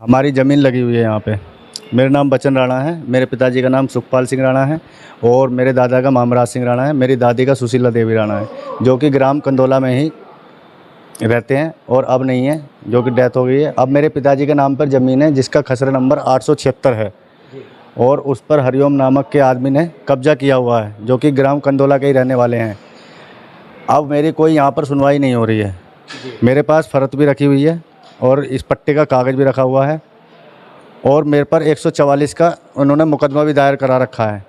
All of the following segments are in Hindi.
हमारी ज़मीन लगी हुई है यहाँ पे। मेरा नाम बचन राणा है, मेरे पिताजी का नाम सुखपाल सिंह राणा है और मेरे दादा का मामराज सिंह राणा है। मेरी दादी का सुशीला देवी राणा है, जो कि ग्राम कंदोला में ही रहते हैं और अब नहीं है, जो कि डेथ हो गई है। अब मेरे पिताजी के नाम पर ज़मीन है जिसका खसरा नंबर 876 है और उस पर हरिओम नामक के आदमी ने कब्जा किया हुआ है, जो कि ग्राम कंदोला के ही रहने वाले हैं। अब मेरी कोई यहाँ पर सुनवाई नहीं हो रही है। मेरे पास फ़रत भी रखी हुई है और इस पट्टे का कागज़ भी रखा हुआ है और मेरे पर 144 का उन्होंने मुकदमा भी दायर करा रखा है।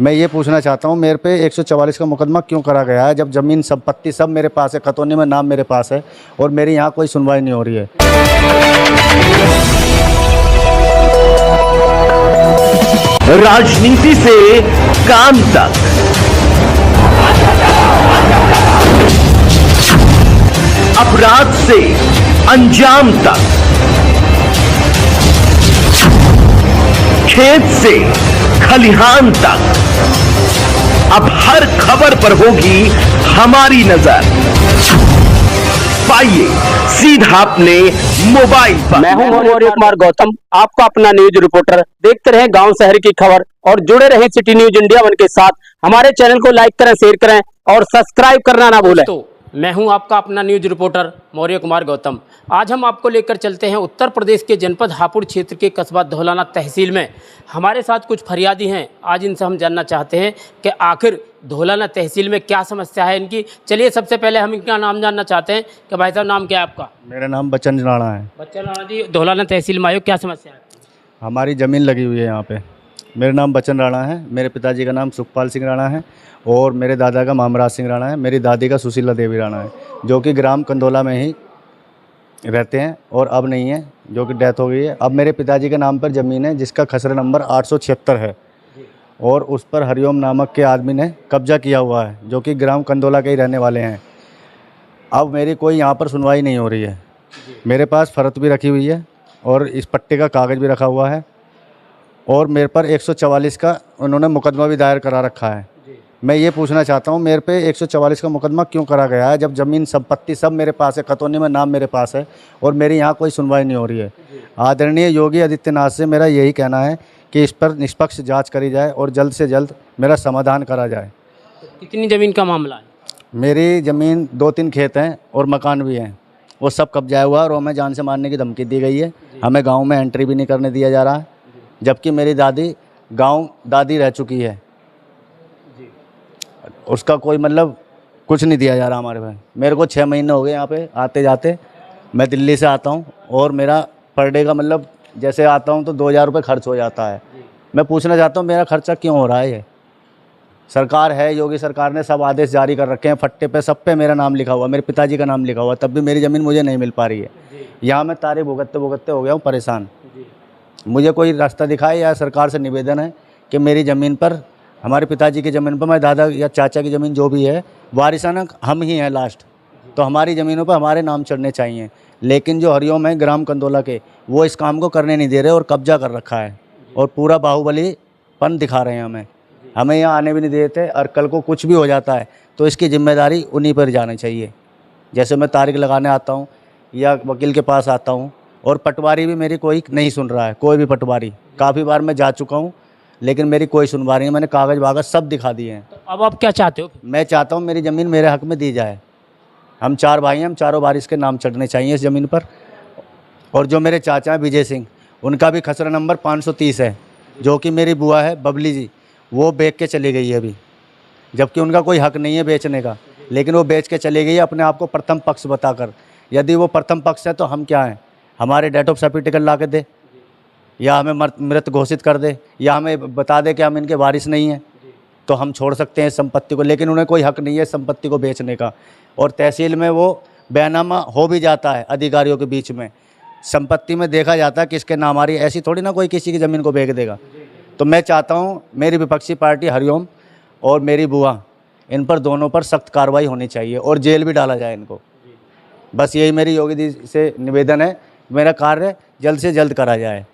मैं ये पूछना चाहता हूँ, मेरे पे 144 का मुकदमा क्यों करा गया है, जब ज़मीन संपत्ति सब मेरे पास है, खतौनी में नाम मेरे पास है और मेरी यहाँ कोई सुनवाई नहीं हो रही है। राजनीति से काम तक, अपराध से अंजाम तक, खेत से खलिहान तक, अब हर खबर पर होगी हमारी नजर। पाइए सीधा अपने मोबाइल पर। मैं हूं मौर्य कुमार गौतम, आपका अपना न्यूज रिपोर्टर। देखते रहें गांव शहर की खबर और जुड़े रहें सिटी न्यूज इंडिया वन के साथ। हमारे चैनल को लाइक करें, शेयर करें और सब्सक्राइब करना ना भूलें। तो मैं हूं आपका अपना न्यूज रिपोर्टर मौर्य कुमार गौतम। आज हम आपको लेकर चलते हैं उत्तर प्रदेश के जनपद हापुड़ क्षेत्र के कस्बा धौलाना तहसील में। हमारे साथ कुछ फरियादी हैं, आज इनसे हम जानना चाहते हैं कि आखिर धौलाना तहसील में क्या समस्या है इनकी। चलिए सबसे पहले हम इनका नाम जानना चाहते हैं कि भाई साहब नाम क्या है आपका? मेरा नाम बचन राणा है। बच्चन राणा जी, धौलाना तहसील में आयो, क्या समस्या है? हमारी ज़मीन लगी हुई है यहाँ पे। मेरा नाम बचन राणा है, मेरे पिताजी का नाम सुखपाल सिंह राणा है और मेरे दादा का मामराज सिंह राणा है। मेरी दादी का सुशीला देवी राणा है, जो कि ग्राम कंदोला में ही रहते हैं और अब नहीं है, जो कि डेथ हो गई है। अब मेरे पिताजी के नाम पर ज़मीन है जिसका खसरा नंबर 876 है और उस पर हरिओम नामक के आदमी ने कब्जा किया हुआ है, जो कि ग्राम कंदोला के ही रहने वाले हैं। अब मेरी कोई यहाँ पर सुनवाई नहीं हो रही है। मेरे पास फ़रत भी रखी हुई है और इस पट्टे का कागज़ भी रखा हुआ है और मेरे पर 144 का उन्होंने मुकदमा भी दायर करा रखा है। मैं ये पूछना चाहता हूँ, मेरे पे 144 का मुकदमा क्यों करा गया है, जब ज़मीन संपत्ति सब मेरे पास है, खतौनी में नाम मेरे पास है और मेरी यहाँ कोई सुनवाई नहीं हो रही है। आदरणीय योगी आदित्यनाथ से मेरा यही कहना है कि इस पर निष्पक्ष जांच करी जाए और जल्द से जल्द मेरा समाधान करा जाए। कितनी ज़मीन का मामला है? मेरी ज़मीन 2-3 खेत हैं और मकान भी हैं, वो सब कब्जा हुआ और हमें जान से मारने की धमकी दी गई है। हमें गाँव में एंट्री भी नहीं करने दिया जा रहा है, जबकि मेरी दादी गाँव दादी रह चुकी है, उसका कोई मतलब कुछ नहीं दिया जा रहा हमारे भाई। मेरे को 6 महीने हो गए यहाँ पे आते जाते। मैं दिल्ली से आता हूँ और मेरा पर डे का मतलब जैसे आता हूँ तो 2000 रुपये खर्च हो जाता है। मैं पूछना चाहता हूँ मेरा खर्चा क्यों हो रहा है? ये सरकार है, योगी सरकार ने सब आदेश जारी कर रखे हैं, फट्टे पे सब पे मेरा नाम लिखा हुआ, मेरे पिताजी का नाम लिखा हुआ, तब भी मेरी ज़मीन मुझे नहीं मिल पा रही है। यहाँ मैं तारीख भुगतते भुगतते हो गया हूँ परेशान। मुझे कोई रास्ता दिखाए या सरकार से निवेदन है कि मेरी ज़मीन पर, हमारे पिताजी की ज़मीन पर, मेरे दादा या चाचा की ज़मीन जो भी है, वारिसाना हम ही हैं लास्ट, तो हमारी ज़मीनों पर हमारे नाम चढ़ने चाहिए। लेकिन जो हरिओम है ग्राम कंदोला के, वो इस काम को करने नहीं दे रहे और कब्जा कर रखा है और पूरा बाहुबलीपन दिखा रहे हैं हमें यहाँ आने भी नहीं देते। और कल को कुछ भी हो जाता है तो इसकी जिम्मेदारी उन्हीं पर जानी चाहिए। जैसे मैं तारीख लगाने आता हूँ या वकील के पास आता हूँ और पटवारी भी मेरी कोई नहीं सुन रहा है, कोई भी पटवारी। काफ़ी बार मैं जा चुका हूँ लेकिन मेरी कोई सुनवाई नहीं है। मैंने कागज़ वागज़ सब दिखा दिए हैं। तो अब आप क्या चाहते हो? मैं चाहता हूँ मेरी ज़मीन मेरे हक़ में दी जाए। हम 4 भाई हैं, हम चारों वारिस के नाम चढ़ने चाहिए इस ज़मीन पर। और जो मेरे चाचा हैं विजय सिंह, उनका भी खसरा नंबर 530 है, जो कि मेरी बुआ है बबली जी, वो बेच के चली गई है अभी, जबकि उनका कोई हक़ नहीं है बेचने का, लेकिन वो बेच के चली गई है अपने आप को प्रथम पक्ष बताकर। यदि वो प्रथम पक्ष है तो हम क्या हैं? हमारे डेट ऑफ सर्टिफिकेट ला के दे, या हमें मृत घोषित कर दे, या हमें बता दे कि हम इनके वारिस नहीं हैं, तो हम छोड़ सकते हैं संपत्ति को। लेकिन उन्हें कोई हक़ नहीं है संपत्ति को बेचने का। और तहसील में वो बयानामा हो भी जाता है अधिकारियों के बीच में, संपत्ति में देखा जाता है किसके नाम आ रही है। ऐसी थोड़ी ना कोई किसी की ज़मीन को बेच देगा। तो मैं चाहता हूँ मेरी विपक्षी पार्टी हरिओम और मेरी बुआ, इन पर दोनों पर सख्त कार्रवाई होनी चाहिए और जेल भी डाला जाए इनको। बस यही मेरी योगी जी से निवेदन है, मेरा कार्य जल्द से जल्द करा जाए।